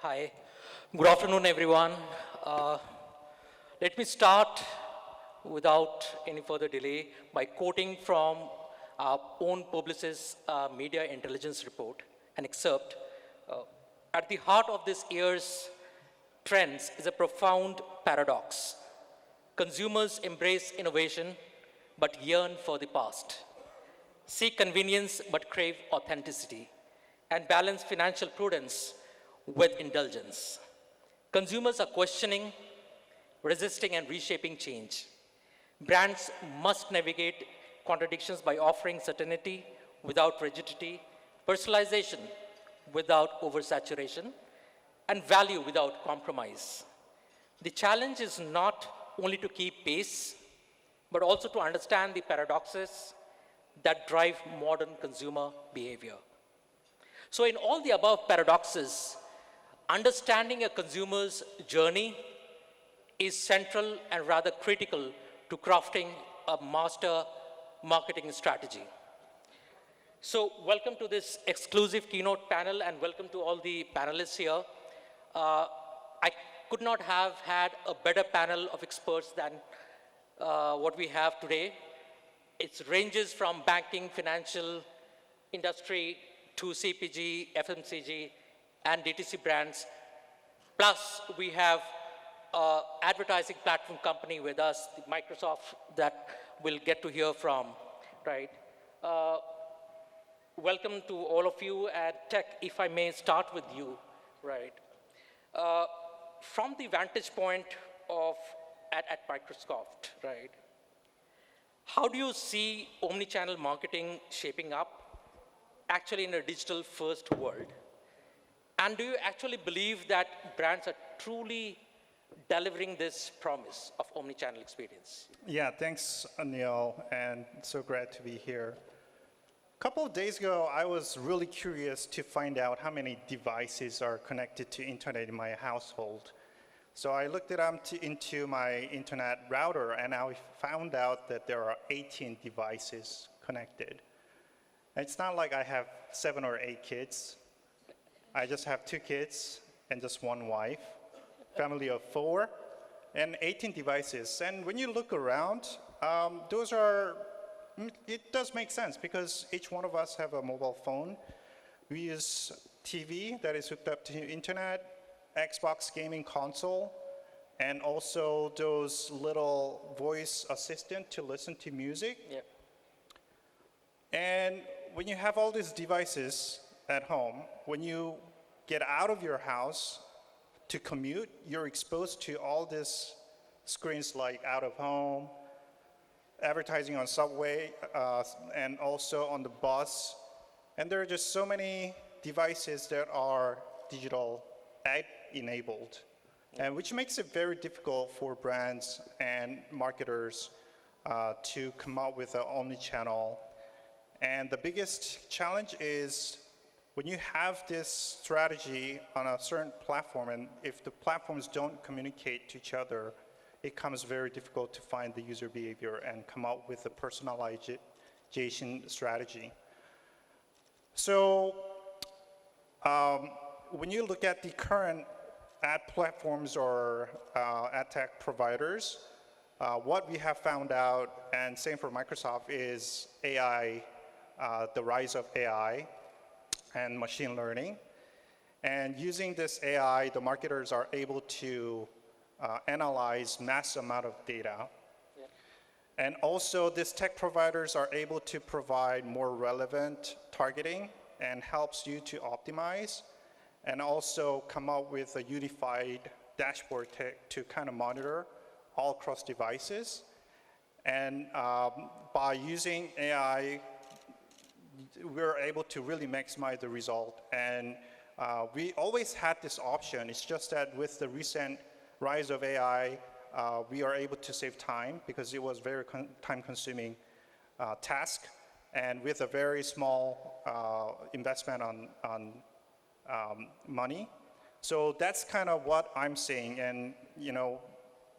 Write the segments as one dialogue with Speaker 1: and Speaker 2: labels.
Speaker 1: Hi. Good afternoon, everyone. Uh, Let me start without any further delay by quoting from our own publicist media intelligence report, an excerpt. Uh, at the heart of this year's trends is a profound paradox. Consumers embrace innovation but yearn for the past, seek convenience but crave authenticity, and balance financial prudence with indulgence. Consumers are questioning, resisting, and reshaping change. Brands must navigate contradictions by offering certainty without rigidity, personalization without oversaturation, and value without compromise. The challenge is not only to keep pace, but also to understand the paradoxes that drive modern consumer behavior. So, in all the above paradoxes, understanding a consumer's journey is central and rather critical to crafting a master marketing strategy. So, welcome to this exclusive keynote panel and welcome to all the panelists here. I could not have had a better panel of experts than what we have today. It ranges from banking, financial industry to CPG, FMCG, and DTC brands. Plus, we have advertising platform company with us, Microsoft, that we'll get to hear from, right? Welcome to all of you at Tech, if I may start with you, right? From the vantage point of at Microsoft, right? How do you see omnichannel marketing shaping up actually in a digital first world? And do you actually believe that brands are truly delivering this promise of omnichannel experience?
Speaker 2: Yeah, thanks, Anil, and so glad to be here. A couple of days ago, I was really curious to find out how many devices are connected to internet in my household. So I looked it up into my internet router, and I found out that there are 18 devices connected. And it's not like I have 7 or 8 kids. I just have 2 kids and just 1 wife, family of 4, and 18 devices. And when you look around, it does make sense because each one of us have a mobile phone. We use TV that is hooked up to internet, Xbox gaming console, and also those little voice assistant to listen to music.
Speaker 1: Yep.
Speaker 2: And when you have all these devices at home, when you get out of your house to commute, you're exposed to all these screens like out of home, advertising on subway, and also on the bus. And there are just so many devices that are digital app enabled, and which makes it very difficult for brands and marketers to come up with an omnichannel. And the biggest challenge is when you have this strategy on a certain platform, and if the platforms don't communicate to each other, it becomes very difficult to find the user behavior and come up with a personalization strategy. So when you look at the current ad platforms or ad tech providers, what we have found out, and same for Microsoft, is AI, the rise of AI and machine learning. And using this AI, the marketers are able to analyze mass amount of data.
Speaker 1: Yeah.
Speaker 2: And also, these tech providers are able to provide more relevant targeting and helps you to optimize and also come up with a unified dashboard to kind of monitor all across devices. And by using AI, we're able to really maximize the result. And we always had this option. It's just that with the recent rise of AI, we are able to save time because it was very time-consuming task, and with a very small investment on money. So that's kind of what I'm seeing. And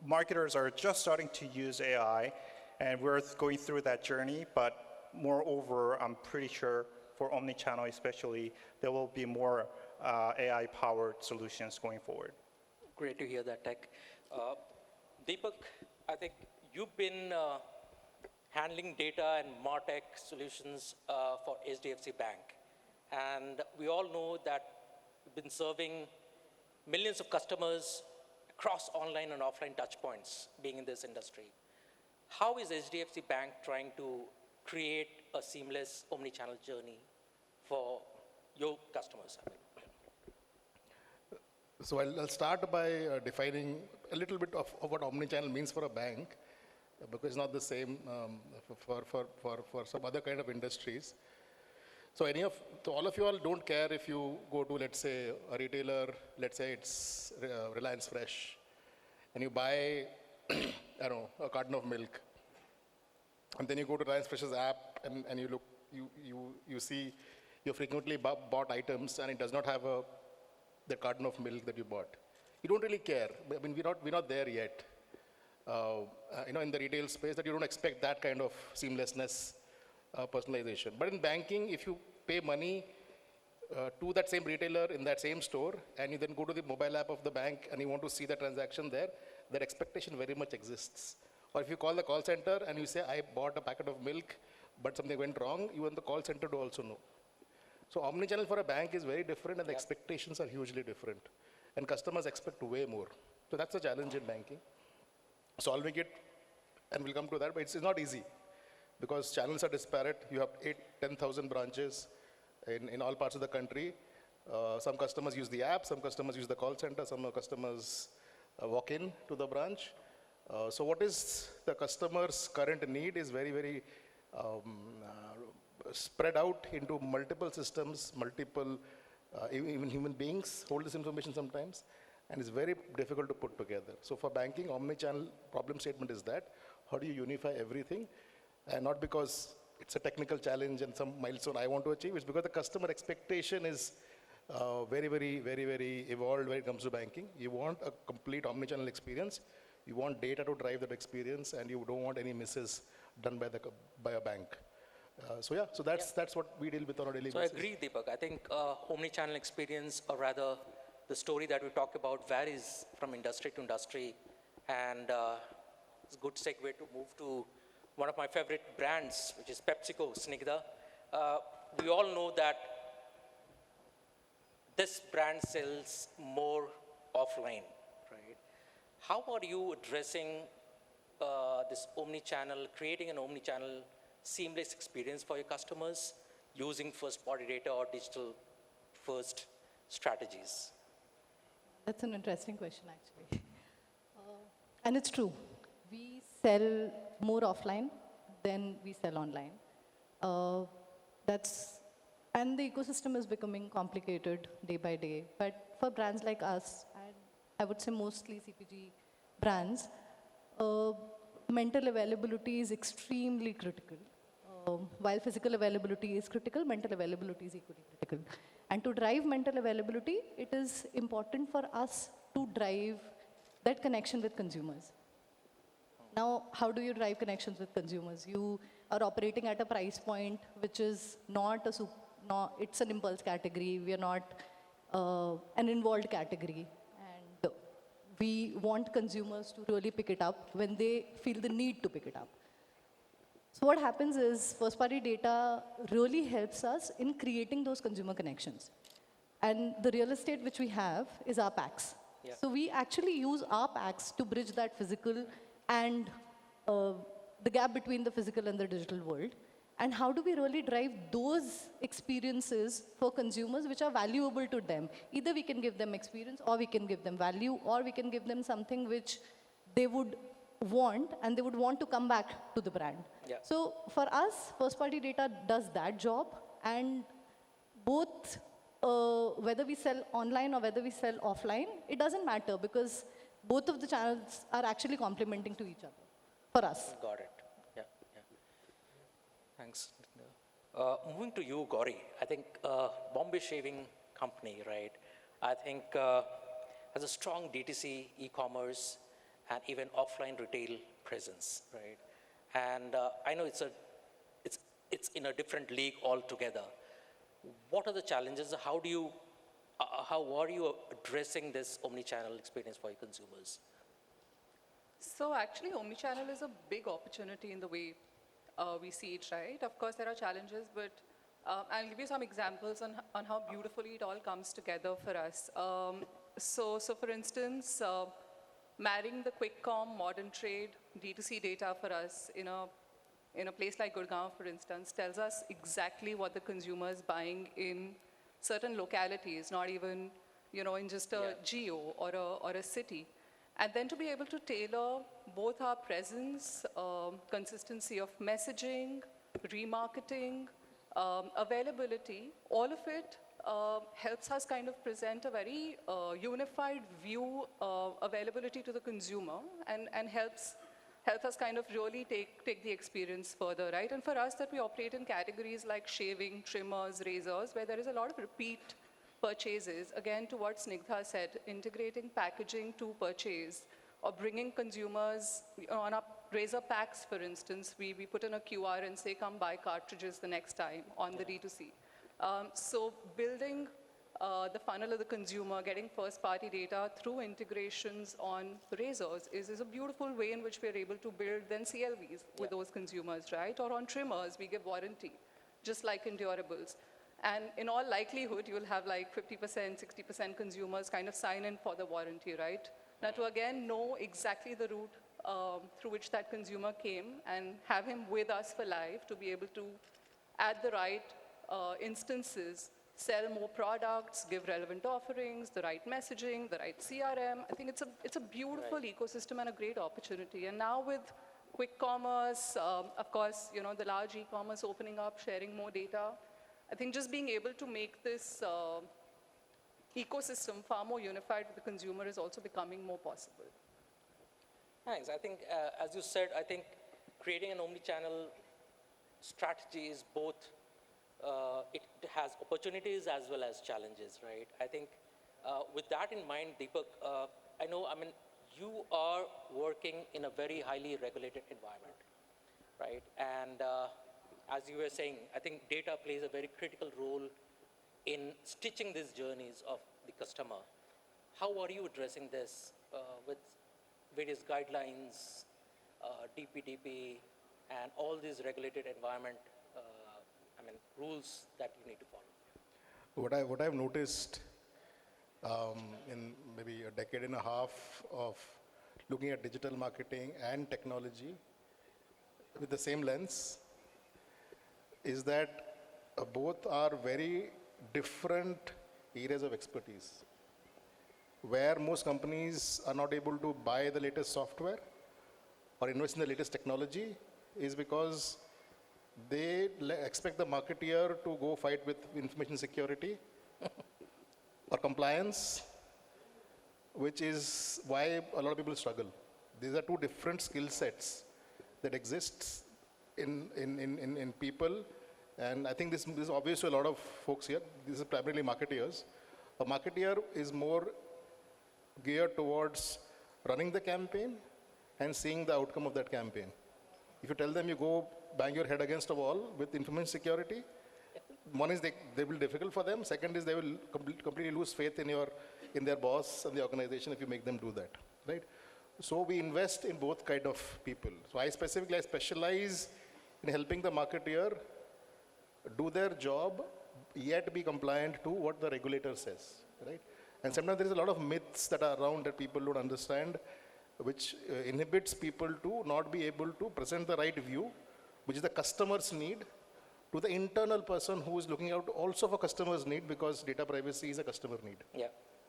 Speaker 2: marketers are just starting to use AI, and we're going through that journey. But moreover, I'm pretty sure for omnichannel especially, there will be more AI-powered solutions going forward.
Speaker 1: Great to hear that, Tech. Deepak, I think you've been handling data and MarTech solutions for HDFC Bank. And we all know that you've been serving millions of customers across online and offline touchpoints being in this industry. How is HDFC Bank trying to create a seamless omni-channel journey for your customers?
Speaker 3: So I'll start by defining a little bit of what omnichannel means for a bank, because it's not the same for some other kind of industries. So all of you all don't care if you go to, let's say, a retailer, let's say it's Reliance Fresh, and you buy, I don't know, a carton of milk, and then you go to Reliance Fresh's app and you look, you see your frequently bought items, and it does not have the carton of milk that you bought. You don't really care. I mean, we're not there yet. In the retail space, that you don't expect that kind of seamlessness, personalization. But in banking, if you pay money to that same retailer in that same store, and you then go to the mobile app of the bank and you want to see the transaction there, that expectation very much exists. Or if you call the call center and you say, I bought a packet of milk, but something went wrong, you want the call center to also know. So omnichannel for a bank is very different, and the expectations are hugely different. And customers expect way more. So that's a challenge in banking. Solving it, and we'll come to that, but it's not easy, because channels are disparate. You have 10,000 branches in all parts of the country. Some customers use the app, some customers use the call center, some customers walk in to the branch. So what is the customer's current need is very, very spread out into multiple systems, multiple, even human beings hold this information sometimes, and it's very difficult to put together. So for banking, omnichannel problem statement is that, how do you unify everything? And not because it's a technical challenge and some milestone I want to achieve, it's because the customer expectation is very, very, very, very evolved when it comes to banking. You want a complete omnichannel experience, you want data to drive that experience, and you don't want any misses done by a bank. So that's what we deal with on a daily basis.
Speaker 1: So I agree, Deepak. I think omni-channel experience, or rather the story that we talk about, varies from industry to industry. And it's a good segue to move to one of my favorite brands, which is PepsiCo, Snigdha. We all know that this brand sells more offline, right? How are you addressing this omni-channel, creating an omni-channel seamless experience for your customers using first-party data or digital-first strategies?
Speaker 4: That's an interesting question, actually. And it's true. We sell more offline than we sell online. And the ecosystem is becoming complicated day by day. But for brands like us, and I would say mostly CPG brands, mental availability is extremely critical. While physical availability is critical, mental availability is equally critical. And to drive mental availability, it is important for us to drive that connection with consumers. Now, how do you drive connections with consumers? You are operating at a price point which is it's an impulse category. We are not an involved category. And we want consumers to really pick it up when they feel the need to pick it up. So what happens is first-party data really helps us in creating those consumer connections. And the real estate which we have is our packs.
Speaker 1: Yeah.
Speaker 4: So we actually use our packs to bridge that physical and the gap between the physical and the digital world. And how do we really drive those experiences for consumers which are valuable to them? Either we can give them experience, or we can give them value, or we can give them something which they would want, and they would want to come back to the brand.
Speaker 1: Yeah.
Speaker 4: So for us, first-party data does that job, and both whether we sell online or whether we sell offline, it doesn't matter, because both of the channels are actually complementing to each other for us.
Speaker 1: Got it. Yeah. Thanks. Moving to you, Gauri. I think Bombay Shaving Company, right? I think has a strong DTC, e-commerce, and even offline retail presence, right? And I know it's in a different league altogether. What are the challenges? How do you how are you addressing this omni-channel experience for your consumers?
Speaker 5: So actually, Omnichannel is a big opportunity in the way we see it, right? Of course, there are challenges, but I'll give you some examples on how beautifully it all comes together for us. So for instance, marrying the quick com, modern trade, D2C data for us in a place like Gurgaon, for instance, tells us exactly what the consumer is buying in certain localities, not even, in just a geo or a city. And then to be able to tailor both our presence, consistency of messaging, remarketing, availability, all of it helps us kind of present a very unified view availability to the consumer and helps us kind of really take the experience further, right? And for us that we operate in categories like shaving, trimmers, razors, where there is a lot of repeat purchases, again, to what Snigdha said, integrating packaging to purchase or bringing consumers on our razor packs, for instance, we put in a QR and say, come buy cartridges the next time on the D2C. So building the funnel of the consumer, getting first-party data through integrations on razors is a beautiful way in which we're able to build then CLVs with those consumers, right? Or on trimmers, we give warranty, just like in durables. And in all likelihood, you'll have like 50%, 60% consumers kind of sign in for the warranty, right? Now to again know exactly the route through which that consumer came and have him with us for life to be able to, at the right instances, sell more products, give relevant offerings, the right messaging, the right CRM. I think it's a beautiful ecosystem and a great opportunity. And now with quick commerce, of course, the large e-commerce opening up, sharing more data, I think just being able to make this ecosystem far more unified with the consumer is also becoming more possible.
Speaker 1: Thanks. I think, as you said, I think creating an omni-channel strategy is both, it has opportunities as well as challenges, right? I think with that in mind, Deepak, you are working in a very highly regulated environment, right? And as you were saying, I think data plays a very critical role in stitching these journeys of the customer. How are you addressing this with various guidelines, DPDP, and all these regulated environment, rules that you need to follow?
Speaker 3: What I've noticed in maybe a decade and a half of looking at digital marketing and technology with the same lens is that both are very different areas of expertise, where most companies are not able to buy the latest software or invest in the latest technology is because they expect the marketeer to go fight with information security or compliance, which is why a lot of people struggle. These are two different skill sets that exist in people, and I think this is obvious to a lot of folks here. This is primarily marketeers. A marketeer is more geared towards running the campaign and seeing the outcome of that campaign. If you tell them you go bang your head against a wall with information security, one is they will be difficult for them. Second is they will completely lose faith in their boss and the organization if you make them do that, right? So we invest in both kind of people. So I specialize in helping the marketeer do their job, yet be compliant to what the regulator says, right? And sometimes there is a lot of myths that are around that people don't understand, which inhibits people to not be able to present the right view, which is the customer's need, to the internal person who is looking out also for customer's need, because data privacy is a customer need.
Speaker 1: Yeah.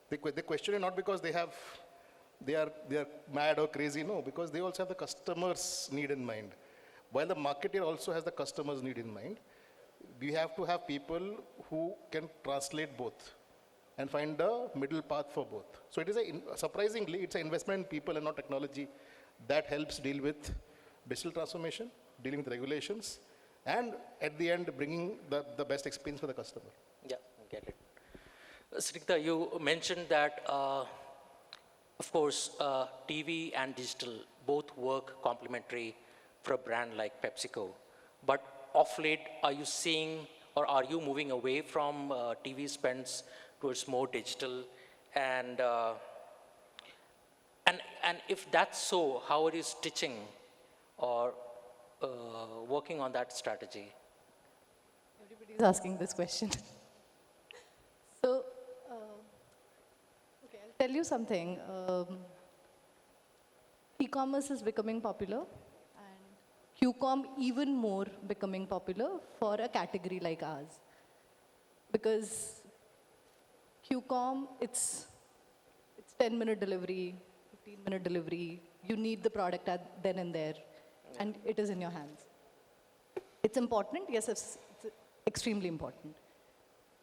Speaker 3: They question it not because they are mad or crazy, no, because they also have the customer's need in mind. While the marketer also has the customer's need in mind, we have to have people who can translate both and find a middle path for both. So it is surprisingly, it's an investment in people and not technology that helps deal with digital transformation, dealing with regulations, and at the end, bringing the best experience for the customer.
Speaker 1: Yeah, I get it. Snigdha, you mentioned that, of course, TV and digital both work complementary for a brand like PepsiCo. But of late, are you seeing or are you moving away from TV spends towards more digital, and and if that's so, how are you stitching or working on that strategy?
Speaker 4: Everybody's asking this question. So, okay, I'll tell you something. E-commerce is becoming popular, and QCom even more becoming popular for a category like ours. Because QCom, it's 10-minute delivery, 15-minute delivery. You need the product then and there, and it is in your hands. It's important, yes, it's extremely important.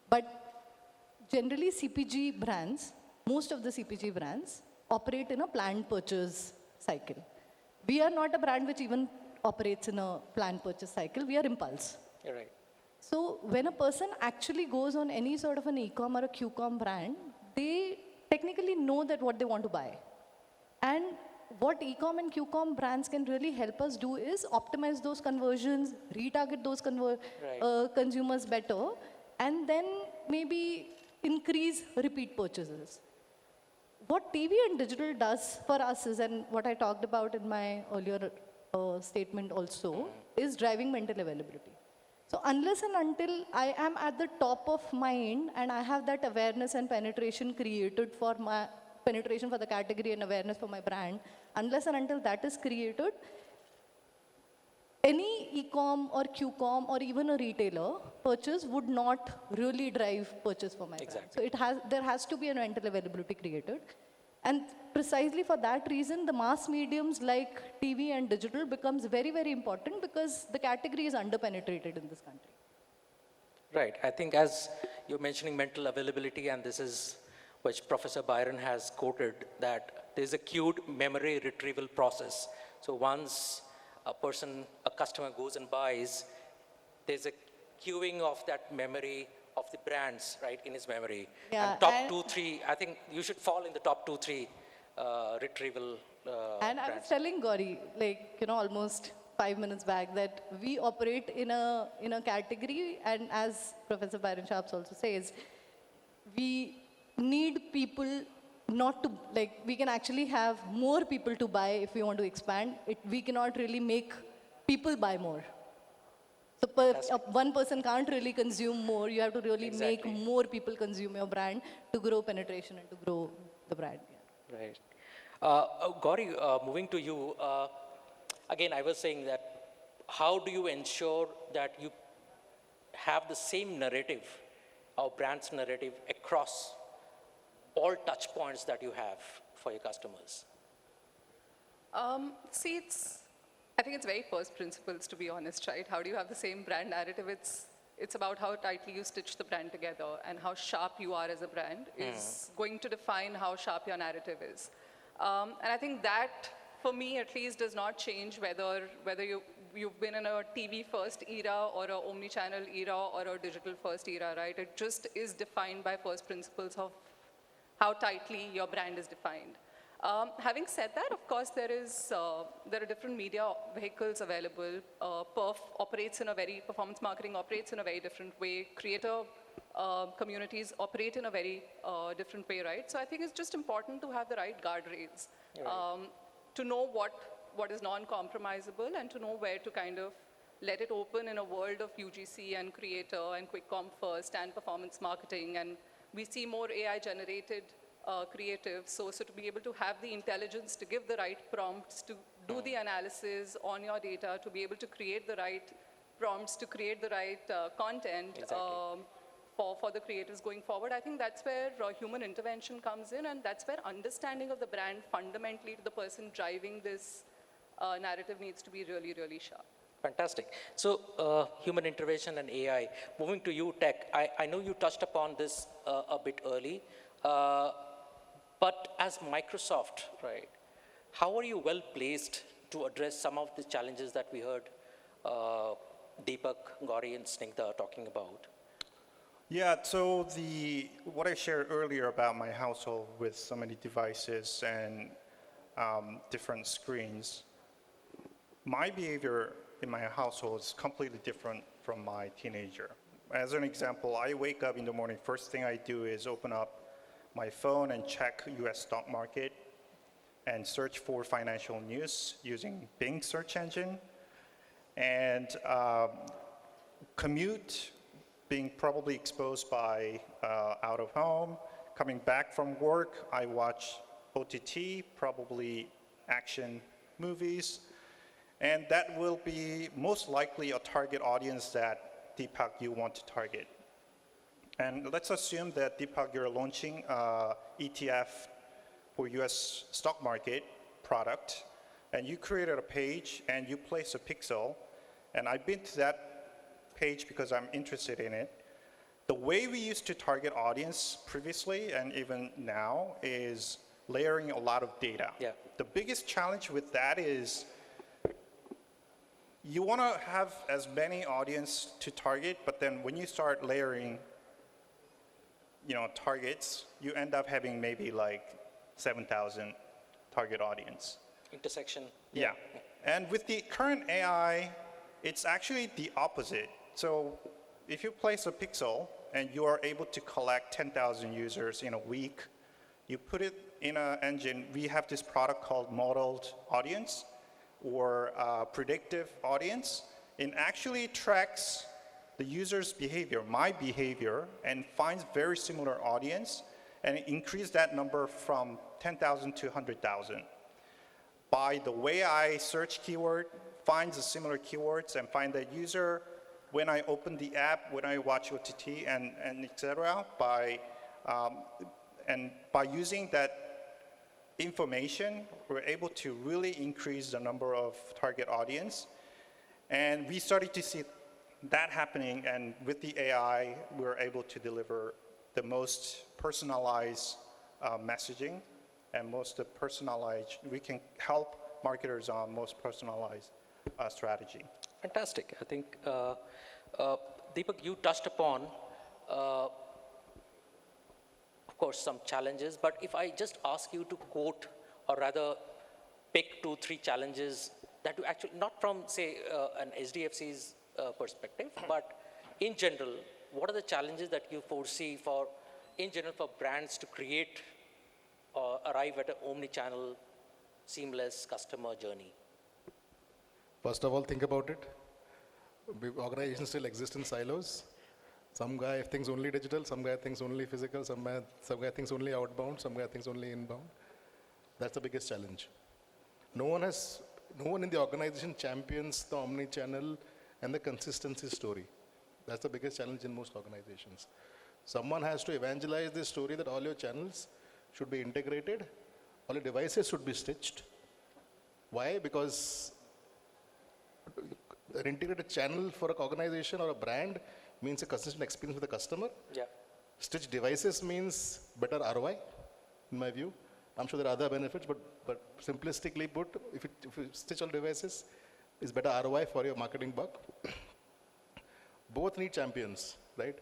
Speaker 4: But generally, CPG brands, most of the CPG brands, operate in a planned purchase cycle. We are not a brand which even operates in a planned purchase cycle. We are impulse.
Speaker 1: You're right.
Speaker 4: So when a person actually goes on any sort of an e-com or a QCom brand, they technically know that what they want to buy. And what e-com and QCom brands can really help us do is optimize those conversions, retarget those consumers better, and then maybe increase repeat purchases. What TV and digital does for us is, and what I talked about in my earlier statement also, is driving mental availability. So unless and until I am at the top of mind and I have that awareness and penetration created for my penetration for the category and awareness for my brand, unless and until that is created, any e-com or QCom or even a retailer purchase would not really drive purchase for my brand. So there has to be a mental availability created. And precisely for that reason, the mass mediums like TV and digital becomes very, very important because the category is under-penetrated in this country.
Speaker 1: Right. I think as you're mentioning mental availability, and this is which Professor Byron has quoted, that there's a queued memory retrieval process. So once a customer goes and buys, there's a queuing of that memory of the brands, right, in his memory.
Speaker 4: Yeah,
Speaker 1: and top 2, 3, I think you should fall in the top 2, 3 retrieval
Speaker 4: And I was telling Gauri, almost 5 minutes back, that we operate in a category, and as Professor Byron Sharps also says, we need people not to, we can actually have more people to buy if we want to expand. We cannot really make people buy more. So one person can't really consume more. You have to really make more people consume your brand to grow penetration and to grow the brand. Yeah.
Speaker 1: Right. Gauri, moving to you, again, I was saying that how do you ensure that you have the same narrative, our brand's narrative, across all touch points that you have for your customers?
Speaker 5: I think it's very first principles, to be honest, right? How do you have the same brand narrative? It's about how tightly you stitch the brand together, and how sharp you are as a brand is going to define how sharp your narrative is. And I think that, for me at least, does not change whether you've been in a TV first era or a omnichannel era or a digital first era, right? It just is defined by first principles of how tightly your brand is defined. Having said that, of course, there are different media vehicles available. Performance marketing operates in a very different way. Creator communities operate in a very different way, right? So I think it's just important to have the right guardrails, to know what is non-compromisable, and to know where to kind of let it open in a world of UGC and creator and quick com first and performance marketing. And we see more AI-generated creative, so to be able to have the intelligence to give the right prompts, to do the analysis on your data, to be able to create the right prompts, to create the right content for the creators going forward. I think that's where human intervention comes in, and that's where understanding of the brand fundamentally to the person driving this narrative needs to be really, really sharp.
Speaker 1: Fantastic. So human intervention and AI. Moving to you, Tech. I know you touched upon this a bit early. But as Microsoft, right, how are you well placed to address some of the challenges that we heard Deepak, Gauri, and Snigdha talking about?
Speaker 2: Yeah, so what I shared earlier about my household with so many devices and different screens, my behavior in my household is completely different from my teenager. As an example, I wake up in the morning, first thing I do is open up my phone and check US stock market and search for financial news using Bing search engine. And commute, being probably exposed by out of home. Coming back from work, I watch OTT, probably action movies. And that will be most likely a target audience that Deepak, you want to target. And let's assume that Deepak, you're launching ETF for US stock market product, and you created a page and you place a pixel, and I've been to that page because I'm interested in it. The way we used to target audience previously and even now is layering a lot of data.
Speaker 1: Yeah.
Speaker 2: The biggest challenge with that is you want to have as many audience to target, but then when you start layering, targets, you end up having maybe like 7,000 target audience.
Speaker 1: Intersection.
Speaker 2: Yeah. And with the current AI, it's actually the opposite. So if you place a pixel and you are able to collect 10,000 users in a week, you put it in an engine. We have this product called modeled audience or predictive audience. It actually tracks the user's behavior, my behavior, and finds very similar audience and increase that number from 10,000 to 100,000. By the way I search keyword, finds the similar keywords and find that user when I open the app, when I watch OTT, and et cetera, and by using that information, we're able to really increase the number of target audience. And we started to see that happening, and with the AI, we're able to deliver the most personalized messaging and most personalized, we can help marketers on most personalized strategy.
Speaker 1: Fantastic. I think, Deepak, you touched upon, of course, some challenges, but if I just ask you to quote, or rather pick 2-3 challenges that you actually, not from, say, an SDFC's perspective, but in general, what are the challenges that you foresee for, in general, for brands to create or arrive at an omni-channel, seamless customer journey?
Speaker 3: First of all, think about it. Organizations still exist in silos. Some guy thinks only digital, some guy thinks only physical, some guy thinks only outbound, some guy thinks only inbound. That's the biggest challenge. No one in the organization champions the omni-channel and the consistency story. That's the biggest challenge in most organizations. Someone has to evangelize this story that all your channels should be integrated, all your devices should be stitched. Why? Because an integrated channel for an organization or a brand means a consistent experience with the customer.
Speaker 1: Yeah.
Speaker 3: Stitched devices means better ROI, in my view. I'm sure there are other benefits, but simplistically put, if you stitch all devices, it's better ROI for your marketing buck. Both need champions, right?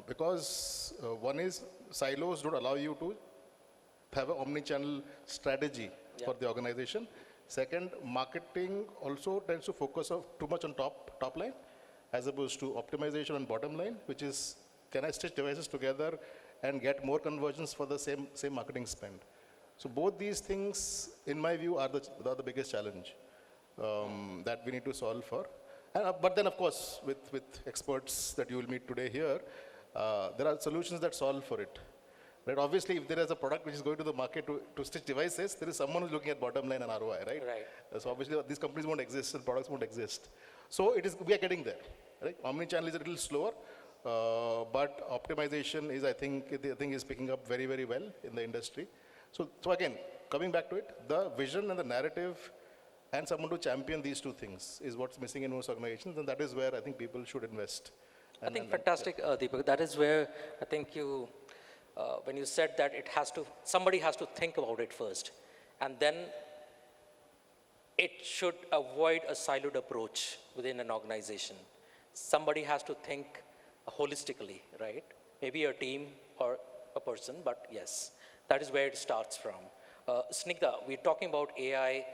Speaker 3: Because one is silos don't allow you to have an omni-channel strategy for the organization. Second, marketing also tends to focus too much on top line as opposed to optimization on bottom line, which is, can I stitch devices together and get more conversions for the same marketing spend? So both these things, in my view, are the biggest challenge that we need to solve for. But then, of course, with experts that you will meet today here, there are solutions that solve for it. Right? Obviously, if there is a product which is going to the market to stitch devices, there is someone who's looking at bottom line and ROI, right?
Speaker 1: Right.
Speaker 3: So obviously, these companies won't exist and products won't exist. So we are getting there. Right? Omnichannel is a little slower, but optimization is, I think, is picking up very, very well in the industry. So again, coming back to it, the vision and the narrative and someone to champion these two things is what's missing in most organizations, and that is where I think people should invest.
Speaker 1: I think fantastic, Deepak. That is where I think you, when you said that somebody has to think about it first, and then it should avoid a siloed approach within an organization. Somebody has to think holistically, right? Maybe a team or a person, but yes, that is where it starts from. Snigdha, we're talking about AI.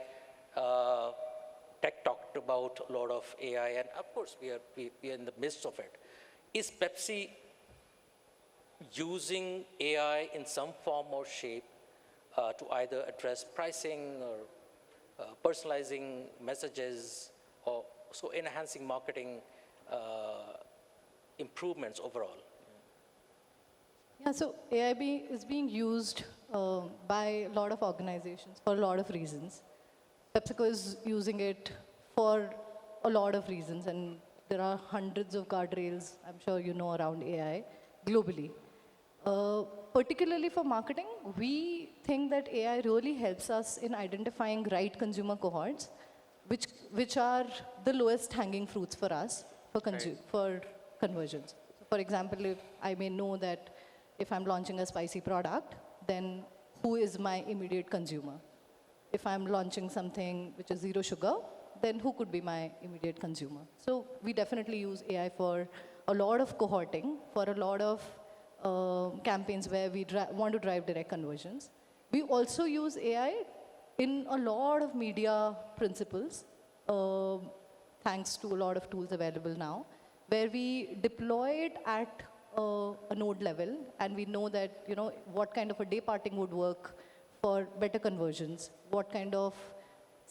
Speaker 1: Tech talked about a lot of AI, and of course, we are in the midst of it. is Pepsi using AI in some form or shape to either address pricing or personalizing messages or so enhancing marketing improvements overall?
Speaker 4: Yeah, so is being used by a lot of organizations for a lot of reasons. PepsiCo is using it for a lot of reasons, and there are hundreds of guardrails, I'm sure you know, around AI globally. Particularly for marketing, we think that AI really helps us in identifying right consumer cohorts, which are the lowest hanging fruits for us for conversions. So for example, if I may know that if I'm launching a spicy product, then who is my immediate consumer? If I'm launching something which is zero sugar, then who could be my immediate consumer? So we definitely use AI for a lot of cohorting, for a lot of campaigns where we want to drive direct conversions. We also use AI in a lot of media principles, thanks to a lot of tools available now, where we deploy it at a node level, and we know that, you know, what kind of a day parting would work for better conversions, what kind of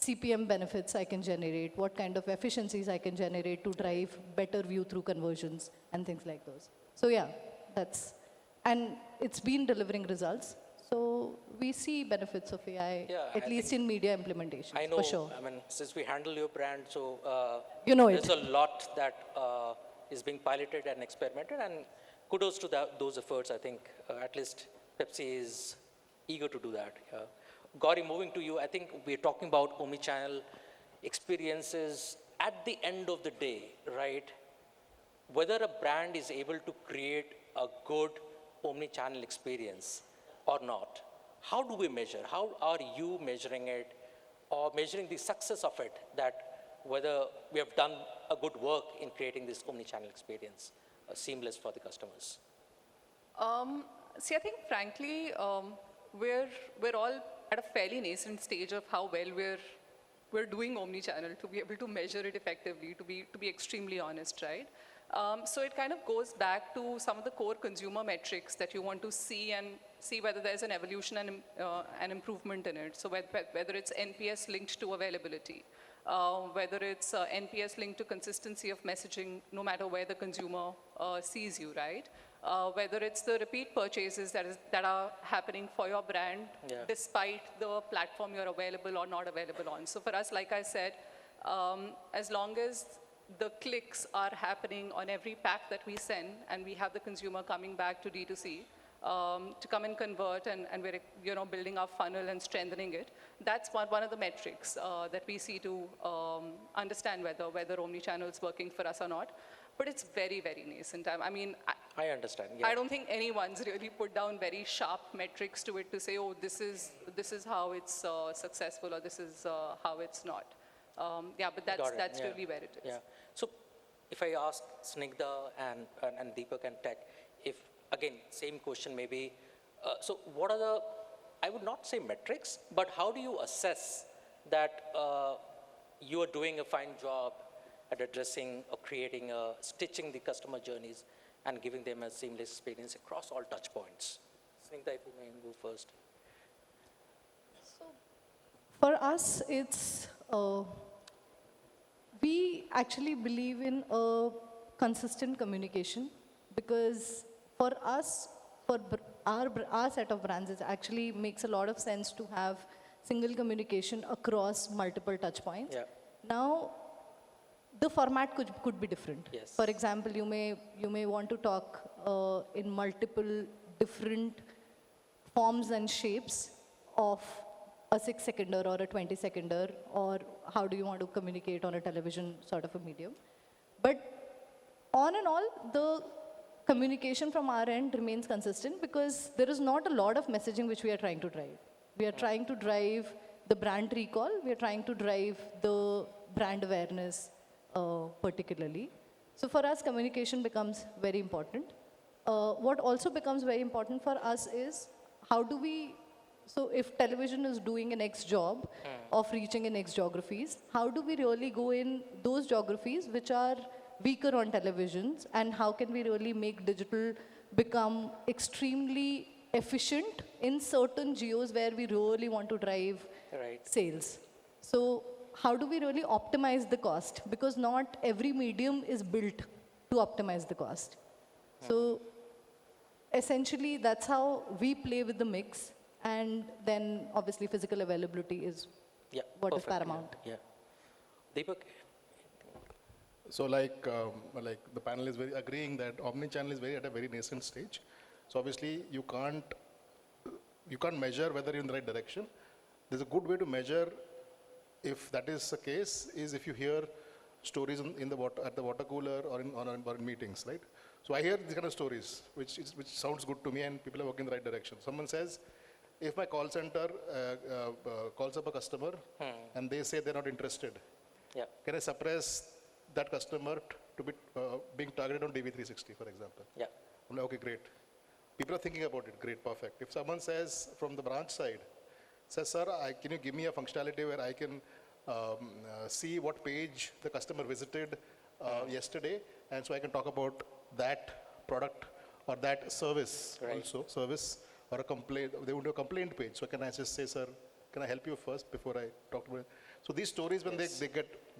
Speaker 4: CPM benefits I can generate, what kind of efficiencies I can generate to drive better view through conversions and things like those. So yeah, and it's been delivering results. So we see benefits of AI,
Speaker 1: Yeah,
Speaker 4: at
Speaker 1: I
Speaker 4: least
Speaker 1: think
Speaker 4: in media implementation,
Speaker 1: I know,
Speaker 4: for sure.
Speaker 1: I mean, since we handle your brand, so
Speaker 4: You know
Speaker 1: there's
Speaker 4: it.
Speaker 1: a lot that is being piloted and experimented, and kudos to those efforts. I think at least Pepsi is eager to do that. Gauri, moving to you, I think we're talking about omnichannel experiences. At the end of the day, right, whether a brand is able to create a good omnichannel experience or not, how do we measure? How are you measuring it or measuring the success of it, that whether we have done a good work in creating this omnichannel experience seamless for the customers?
Speaker 5: See, I think frankly, we're all at a fairly nascent stage of how well we're doing omnichannel to be able to measure it effectively, to be extremely honest, right? So it kind of goes back to some of the core consumer metrics that you want to see and see whether there's an evolution and an improvement in it. So whether it's NPS linked to availability, whether it's NPS linked to consistency of messaging, no matter where the consumer sees you, right? Whether it's the repeat purchases that are happening for your brand, despite the platform you're available or not available on. So for us, like I said, as long as the clicks are happening on every pack that we send, and we have the consumer coming back to D2C to come and convert, and we're building our funnel and strengthening it. That's one of the metrics that we see to understand whether omnichannel is working for us or not. But it's very, very nascent. I mean,
Speaker 1: I understand. Yeah.
Speaker 5: I don't think anyone's really put down very sharp metrics to it to say, oh, this is how it's successful, or this is how it's not. But that's
Speaker 1: Yeah.
Speaker 5: really where it is.
Speaker 1: Yeah. So if I ask Snigdha and Deepak and Tech, if again, same question maybe, so what are the, I would not say metrics, but how do you assess that you are doing a fine job at addressing or creating, stitching the customer journeys and giving them a seamless experience across all touch points? Snigdha, if you may go first.
Speaker 4: So for us, it's we actually believe in a consistent communication, because for us, for our set of brands, it actually makes a lot of sense to have single communication across multiple touch points.
Speaker 1: Yeah.
Speaker 4: Now, the format could be different.
Speaker 1: Yes.
Speaker 4: For example, you may want to talk in multiple different forms and shapes of a 6-seconder or a 20-seconder, or how do you want to communicate on a television sort of a medium. But on and all, the communication from our end remains consistent, because there is not a lot of messaging which we are trying to drive. We are trying to drive the brand recall, we are trying to drive the brand awareness particularly. So for us, communication becomes very important. What also becomes very important for us is how do we, so if television is doing an X job of reaching in X geographies, how do we really go in those geographies which are weaker on televisions, and how can we really make digital become extremely efficient in certain geos where we really want to drive
Speaker 1: Right.
Speaker 4: sales. So how do we really optimize the cost? Because not every medium is built to optimize the cost. So essentially, that's how we play with the mix. And then obviously physical availability is
Speaker 1: Yeah.
Speaker 4: what is
Speaker 1: perfect, yeah,
Speaker 4: paramount.
Speaker 1: Yeah. Deepak?
Speaker 3: So like the panel is very agreeing that omnichannel is very at a very nascent stage. So obviously you can't measure whether you're in the right direction. There's a good way to measure if that is the case is if you hear stories in the water, at the water cooler or in meetings, right? So I hear these kind of stories, which sounds good to me, and people are working in the right direction. Someone says, if my call center calls up a customer and they say they're not interested,
Speaker 1: Yeah.
Speaker 3: can I suppress that customer to be being targeted on DV360, for example?
Speaker 1: Yeah.
Speaker 3: I'm like, okay, great. People are thinking about it, great, perfect. If someone says from the branch side, says, sir, can you give me a functionality where I can see what page the customer visited yesterday, and so I can talk about that product or that service
Speaker 1: Right.
Speaker 3: also, service or a complaint, they would do a complaint page. So can I just say, sir, can I help you first before I talk to it? So these stories, when they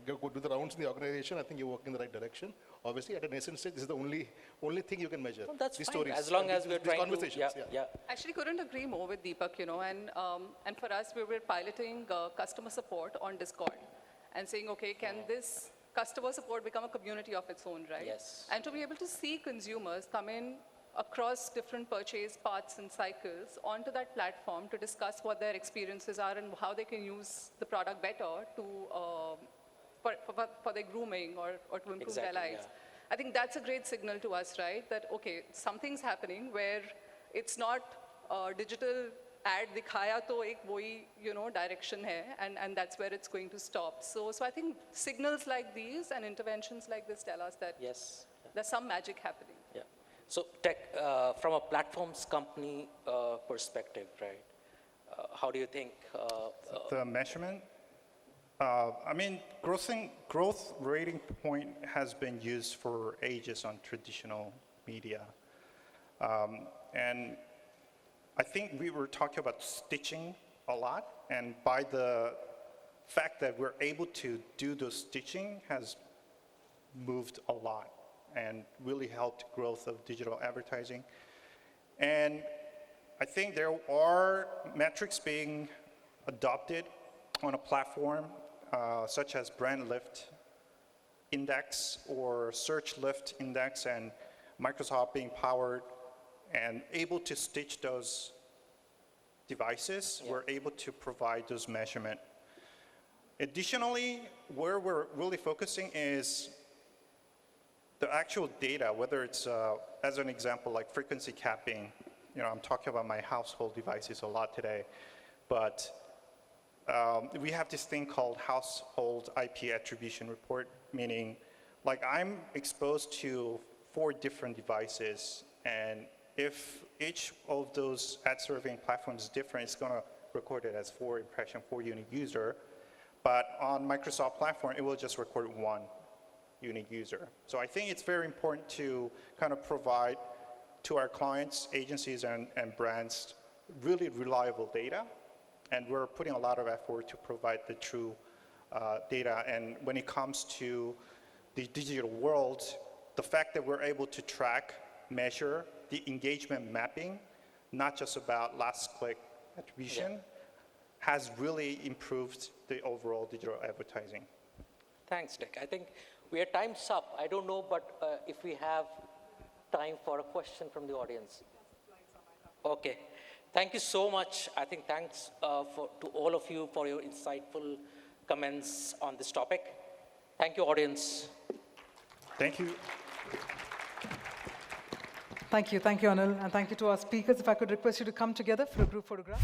Speaker 3: go do the rounds in the organization, I think you're working in the right direction. Obviously, at a nascent stage, this is the only thing you can measure.
Speaker 1: Well, that's
Speaker 3: these
Speaker 1: fine,
Speaker 3: stories
Speaker 1: as long
Speaker 3: and
Speaker 1: as
Speaker 3: these-
Speaker 1: we're
Speaker 3: these
Speaker 1: trying to,
Speaker 3: conversations,
Speaker 1: yeah.
Speaker 5: Actually, couldn't agree more with Deepak, and for us, we were piloting customer support on Discord and saying, okay, can this customer support become a community of its own, right?
Speaker 1: Yes.
Speaker 5: And to be able to see consumers come in across different purchase paths and cycles onto that platform to discuss what their experiences are and how they can use the product better to for their grooming or to improve their
Speaker 1: Exactly,
Speaker 5: lives.
Speaker 1: yeah.
Speaker 5: I think that's a great signal to us, right? That, okay, something's happening where it's not digital ad dikhaya to ek wohi, direction hai, and that's where it's going to stop. So I think signals like these and interventions like this tell us that
Speaker 1: Yes.
Speaker 5: there's some magic happening.
Speaker 1: Yeah. So tech, from a platforms company perspective, right? How do you think?
Speaker 2: The measurement, I mean, growth rating point has been used for ages on traditional media. And I think we were talking about stitching a lot, and by the fact that we're able to do those stitching has moved a lot and really helped growth of digital advertising. And I think there are metrics being adopted on a platform such as brand lift index or search lift index, and Microsoft being powered and able to stitch those devices, we're able to provide those measurement. Additionally, where we're really focusing is the actual data, whether it's, as an example, like frequency capping. I'm talking about my household devices a lot today, but we have this thing called household IP attribution report, meaning like I'm exposed to 4 different devices, and if each of those ad serving platforms is different, it's going to record it as 4 impression, 4 unique user. But on Microsoft platform, it will just record 1 unique user. So I think it's very important to kind of provide to our clients, agencies, and brands really reliable data. And we're putting a lot of effort to provide the true data. And when it comes to the digital world, the fact that we're able to track, measure the engagement mapping, not just about last click attribution, has really improved the overall digital advertising.
Speaker 1: Thanks, Dick. I think our time's up. I don't know, but if we have time for a question from the audience. Okay. Thank you so much. I think thanks to all of you for your insightful comments on this topic. Thank you, audience.
Speaker 2: Thank you.
Speaker 6: Thank you, Anil, and thank you to our speakers. If I could request you to come together for a group photograph.